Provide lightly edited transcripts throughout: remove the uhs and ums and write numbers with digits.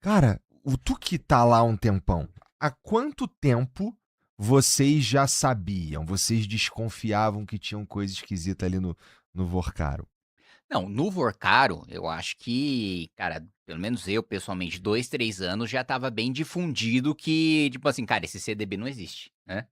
Cara, tu que tá lá há um tempão, há quanto tempo vocês já sabiam, vocês desconfiavam que tinham coisa esquisita ali no Vorcaro? Não, no Vorcaro, eu acho que, cara, pelo menos eu, pessoalmente, 2, 3 anos já estava bem difundido que, tipo assim, cara, esse CDB não existe, né.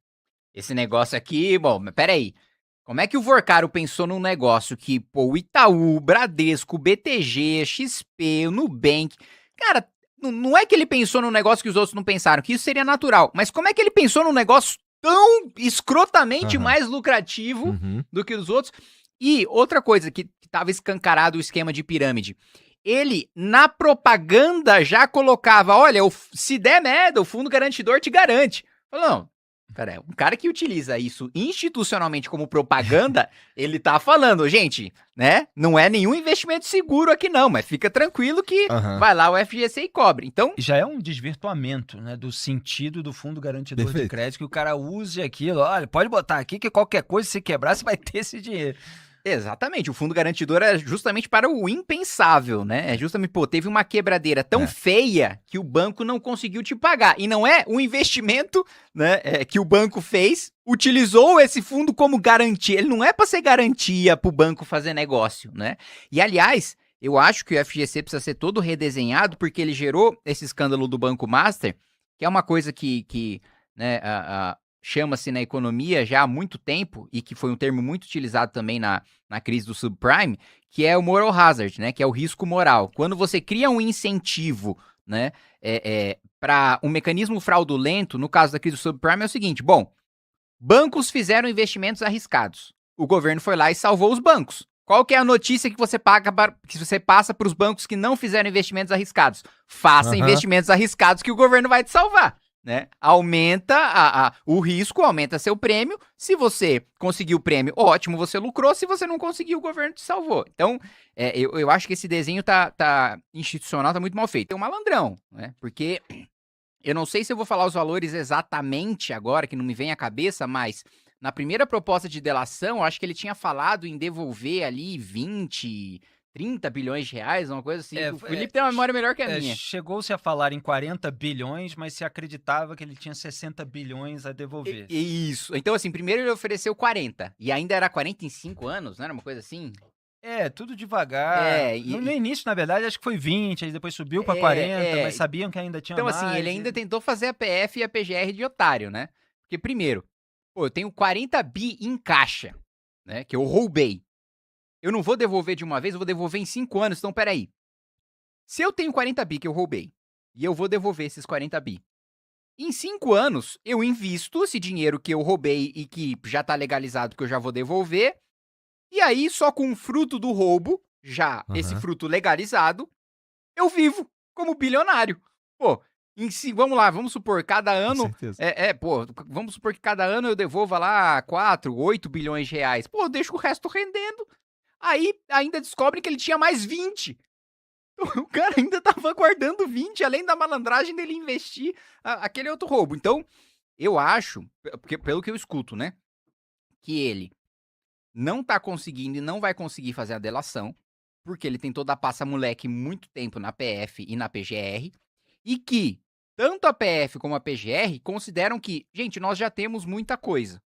Esse negócio aqui, bom, mas espera aí, como é que o Vorcaro pensou num negócio que, pô, o Itaú, o Bradesco, o BTG, XP, o Nubank, cara, não é que ele pensou num negócio que os outros não pensaram, que isso seria natural, mas como é que ele pensou num negócio tão escrotamente Aham. mais lucrativo Uhum. do que os outros? E outra coisa que estava escancarado o esquema de pirâmide, ele na propaganda já colocava, olha, se der merda, o fundo garantidor te garante. Falou, não, pera, um cara que utiliza isso institucionalmente como propaganda, ele tá falando, gente, né? Não é nenhum investimento seguro aqui não, mas fica tranquilo que Aham. vai lá o FGC e cobre. Então, Já é um desvirtuamento, né, do sentido do fundo garantidor de Perfeito. crédito, que o cara use aquilo. Olha, pode botar aqui que qualquer coisa, se quebrar, você vai ter esse dinheiro. exatamente, o fundo garantidor é justamente para o impensável, né? É justamente, pô, teve uma quebradeira tão É. feia que o banco não conseguiu te pagar. E não é um investimento, né, que o banco fez, utilizou esse fundo como garantia. Ele não é para ser garantia para o banco fazer negócio, né? E aliás, eu acho que o FGC precisa ser todo redesenhado porque ele gerou esse escândalo do Banco Master, que é uma coisa que né, chama-se na economia já há muito tempo e que foi um termo muito utilizado também na crise do subprime, que é o moral hazard, né? Que é o risco moral. Quando você cria um incentivo, né, para um mecanismo fraudulento, no caso da crise do subprime, é o seguinte: bom, bancos fizeram investimentos arriscados. O governo foi lá e salvou os bancos. Qual que é a notícia que você que você passa para os bancos que não fizeram investimentos arriscados? Faça Aham. investimentos arriscados que o governo vai te salvar. Né? Aumenta o risco, aumenta seu prêmio. Se você conseguiu o prêmio, ótimo, você lucrou. Se você não conseguiu, o governo te salvou. Então, eu acho que esse desenho tá institucional, tá muito mal feito. É um malandrão, né? Porque eu não sei se eu vou falar os valores exatamente agora, que não me vem à cabeça, mas na primeira proposta de delação, eu acho que ele tinha falado em devolver ali 20, 30 bilhões de reais, uma coisa assim. É, O é, Felipe tem uma memória melhor que a minha. chegou-se a falar em 40 bilhões, mas se acreditava que ele tinha 60 bilhões a devolver. Isso. Então, assim, primeiro ele ofereceu 40. E ainda era 45 anos, não era uma coisa assim? É, tudo devagar. É, No início, na verdade, acho que foi 20, aí depois subiu para 40, mas sabiam que ainda tinha Então, assim, ele mais. ainda tentou fazer a PF e a PGR de otário, né? Porque, primeiro, pô, eu tenho 40 bi em caixa, né? Que eu roubei. Eu não vou devolver de uma vez, eu vou devolver em 5 anos. Então, peraí. Se eu tenho 40 bi que eu roubei e eu vou devolver esses 40 bi, em 5 anos eu invisto esse dinheiro que eu roubei e que já tá legalizado que eu já vou devolver. E aí, só com o fruto do roubo, já esse Aham. fruto legalizado, eu vivo como bilionário. Pô, vamos lá, vamos supor, cada Com ano. certeza. Pô, vamos supor que cada ano eu devolva lá 4, 8 bilhões de reais. Pô, deixa o resto rendendo. Aí ainda descobre que ele tinha mais 20. O cara ainda tava guardando 20, além da malandragem dele investir aquele outro roubo. Então, eu acho, porque, pelo que eu escuto, né, que ele não tá conseguindo e não vai conseguir fazer a delação, porque ele tentou dar passa-moleque muito tempo na PF e na PGR, e que tanto a PF como a PGR consideram que, gente, nós já temos muita coisa.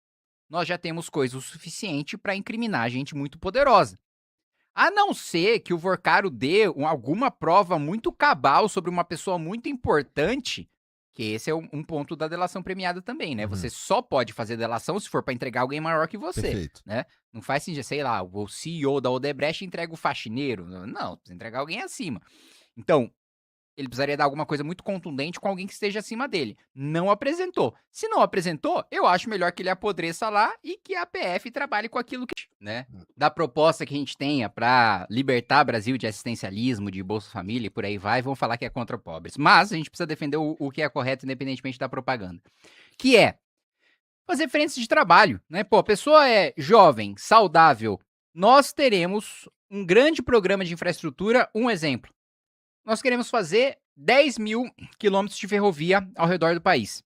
Nós já temos coisa o suficiente para incriminar gente muito poderosa. A não ser que o Vorcaro dê alguma prova muito cabal sobre uma pessoa muito importante, que esse é um ponto da delação premiada também, né? Você Uhum. só pode fazer delação se for para entregar alguém maior que você, Perfeito. né? Não faz sentido, sei lá, o CEO da Odebrecht entrega o faxineiro. Não, precisa entregar alguém acima. Então, ele precisaria dar alguma coisa muito contundente com alguém que esteja acima dele. Não apresentou. Se não apresentou, eu acho melhor que ele apodreça lá e que a PF trabalhe com aquilo que, né, da proposta que a gente tenha para libertar o Brasil de assistencialismo, de Bolsa Família e por aí vai, vão falar que é contra pobres. Mas a gente precisa defender o que é correto, independentemente da propaganda. Que é fazer frentes de trabalho, né? Pô, a pessoa é jovem, saudável. Nós teremos um grande programa de infraestrutura. Um exemplo: nós queremos fazer 10 mil quilômetros de ferrovia ao redor do país.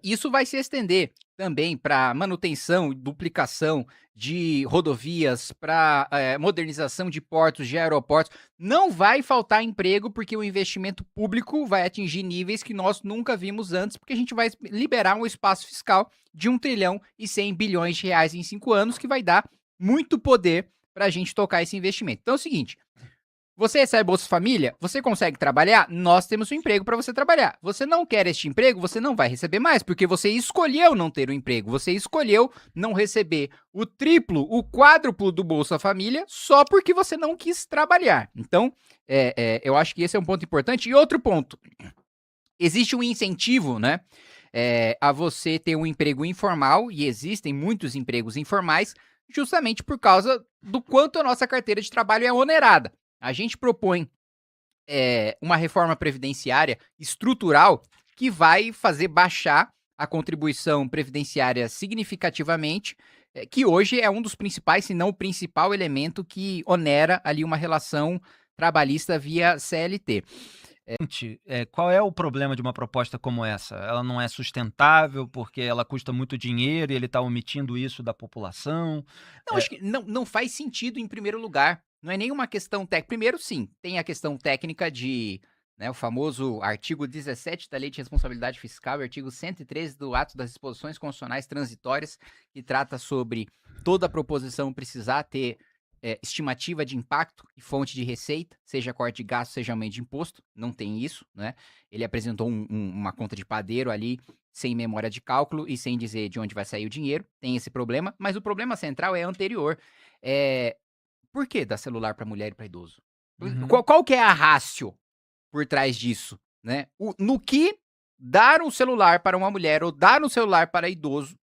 Isso vai se estender também para manutenção e duplicação de rodovias, para modernização de portos, de aeroportos, não vai faltar emprego, porque o investimento público vai atingir níveis que nós nunca vimos antes, porque a gente vai liberar um espaço fiscal de 1 trilhão e 100 bilhões de reais em 5 anos, que vai dar muito poder para a gente tocar esse investimento. Então é o seguinte, você recebe Bolsa Família, você consegue trabalhar, nós temos um emprego para você trabalhar. Você não quer este emprego, você não vai receber mais, porque você escolheu não ter o emprego, você escolheu não receber o triplo, o quádruplo do Bolsa Família, só porque você não quis trabalhar. Então, eu acho que esse é um ponto importante. E outro ponto, existe um incentivo, né, a você ter um emprego informal, e existem muitos empregos informais, justamente por causa do quanto a nossa carteira de trabalho é onerada. A gente propõe uma reforma previdenciária estrutural que vai fazer baixar a contribuição previdenciária significativamente, que hoje é um dos principais, se não o principal elemento que onera ali uma relação trabalhista via CLT. Qual é o problema de uma proposta como essa? Ela não é sustentável porque ela custa muito dinheiro e ele está omitindo isso da população? Não, acho que não faz sentido em primeiro lugar. Não é nenhuma questão técnica. Primeiro, sim, tem a questão técnica de, né, o famoso artigo 17 da Lei de Responsabilidade Fiscal e artigo 113 do Ato das Disposições Constitucionais Transitórias, que trata sobre toda proposição precisar ter estimativa de impacto e fonte de receita, seja corte de gasto, seja aumento de imposto. Não tem isso, né? Ele apresentou uma conta de padeiro ali, sem memória de cálculo e sem dizer de onde vai sair o dinheiro. Tem esse problema, mas o problema central é anterior. Por que dar celular para mulher e para idoso? Uhum. Qual que é a ratio por trás disso, né? No que dar um celular para uma mulher ou dar um celular para idoso,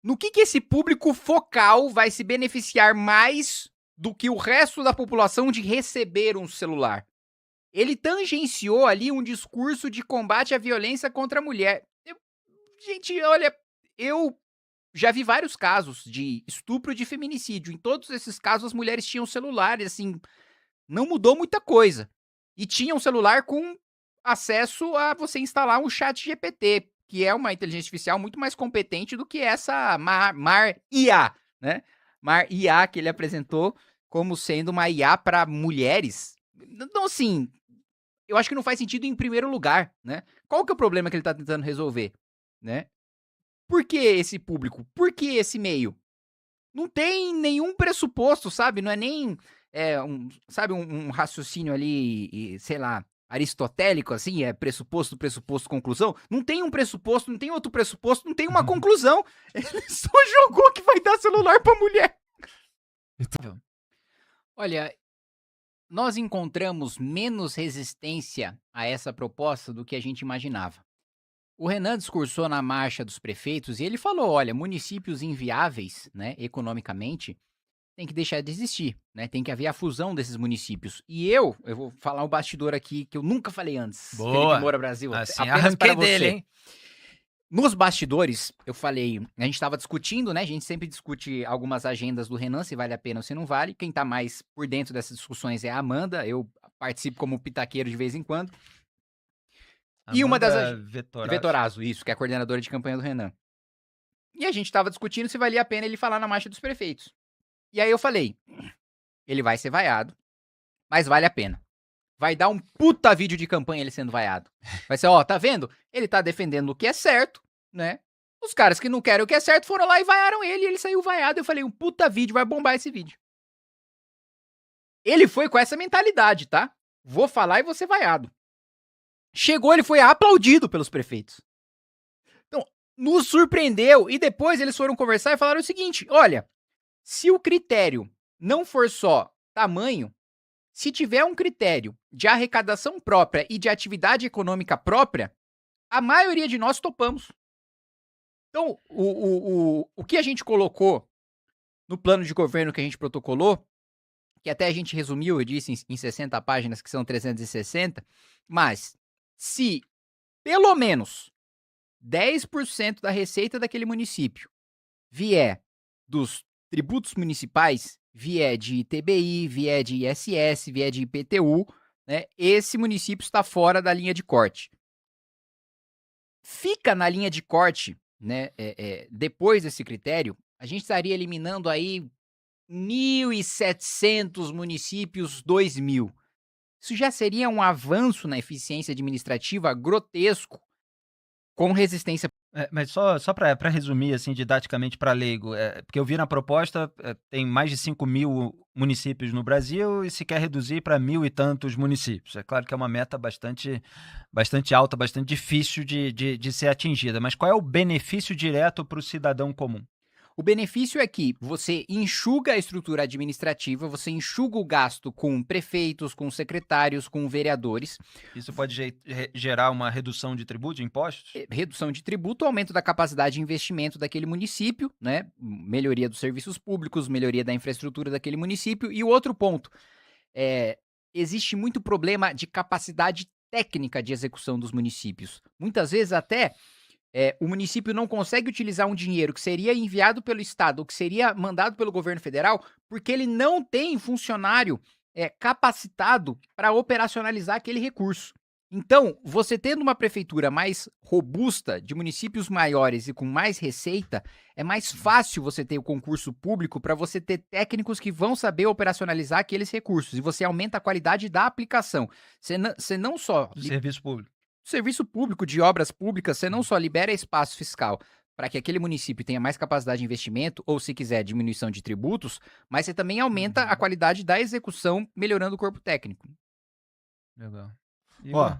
no que esse público focal vai se beneficiar mais do que o resto da população de receber um celular? Ele tangenciou ali um discurso de combate à violência contra a mulher. Gente, olha, eu já vi vários casos de estupro e de feminicídio. Em todos esses casos, as mulheres tinham celular e, assim, não mudou muita coisa. E tinham celular com acesso a você instalar um chat GPT, que é uma inteligência artificial muito mais competente do que essa Mar IA, né? Mar IA que ele apresentou como sendo uma IA para mulheres. Então, assim, eu acho que não faz sentido em primeiro lugar, né? Qual que é o problema que ele está tentando resolver, né? Por que esse público? Por que esse meio? Não tem nenhum pressuposto, sabe? Não é nem um raciocínio ali, sei lá, aristotélico, assim, pressuposto, conclusão. Não tem um pressuposto, não tem outro pressuposto, não tem uma conclusão. Ele só jogou que vai dar celular pra mulher. Olha, nós encontramos menos resistência a essa proposta do que a gente imaginava. O Renan discursou na marcha dos prefeitos e ele falou, olha, municípios inviáveis, né, economicamente, tem que deixar de existir, né, tem que haver a fusão desses municípios. E eu vou falar um bastidor aqui que eu nunca falei antes. Boa. Felipe Moura Brasil, assim, apenas arranquei para você. dele, hein? Nos bastidores, eu falei, a gente estava discutindo, né, a gente sempre discute algumas agendas do Renan, se vale a pena ou se não vale. Quem tá mais por dentro dessas discussões é a Amanda, eu participo como pitaqueiro de vez em quando. E uma das Vetorazzo, isso, que é a coordenadora de campanha do Renan. E a gente tava discutindo se valia a pena ele falar na marcha dos prefeitos. E aí eu falei, ele vai ser vaiado, mas vale a pena. Vai dar um puta vídeo de campanha ele sendo vaiado. Vai ser, ó, tá vendo? Ele tá defendendo o que é certo, né? Os caras que não querem o que é certo foram lá e vaiaram ele, e ele saiu vaiado. Eu falei, um puta vídeo, vai bombar esse vídeo. Ele foi com essa mentalidade, tá? Vou falar e vou ser vaiado. Chegou, ele foi aplaudido pelos prefeitos. Então, nos surpreendeu. E depois eles foram conversar e falaram o seguinte, olha, se o critério não for só tamanho, se tiver um critério de arrecadação própria e de atividade econômica própria, a maioria de nós topamos. Então, o que a gente colocou no plano de governo que a gente protocolou, que até a gente resumiu, eu disse, em 60 páginas, que são 360, mas se pelo menos 10% da receita daquele município vier dos tributos municipais, vier de ITBI, vier de ISS, vier de IPTU, né, esse município está fora da linha de corte. Fica na linha de corte, né, depois desse critério, a gente estaria eliminando aí 1.700 municípios, 2.000. Isso já seria um avanço na eficiência administrativa grotesco, com resistência. Mas só para resumir, assim, didaticamente para leigo, porque eu vi na proposta, tem mais de 5.000 municípios no Brasil e se quer reduzir para 1.000 e tantos municípios. É claro que é uma meta bastante alta, bastante difícil de ser atingida. Mas qual é o benefício direto para o cidadão comum? O benefício é que você enxuga a estrutura administrativa, você enxuga o gasto com prefeitos, com secretários, com vereadores. Isso pode gerar uma redução de tributos, de impostos? Redução de tributo, aumento da capacidade de investimento daquele município, né? Melhoria dos serviços públicos, melhoria da infraestrutura daquele município. E o outro ponto, existe muito problema de capacidade técnica de execução dos municípios. Muitas vezes até o município não consegue utilizar um dinheiro que seria enviado pelo Estado ou que seria mandado pelo governo federal porque ele não tem funcionário capacitado para operacionalizar aquele recurso. Então, você tendo uma prefeitura mais robusta, de municípios maiores e com mais receita, é mais fácil você ter o concurso público para você ter técnicos que vão saber operacionalizar aqueles recursos. E você aumenta a qualidade da aplicação. Você não só... Do serviço público. Serviço público, de obras públicas, você não só libera espaço fiscal para que aquele município tenha mais capacidade de investimento, ou se quiser, diminuição de tributos, mas você também aumenta a qualidade da execução, melhorando o corpo técnico. Legal. Ó,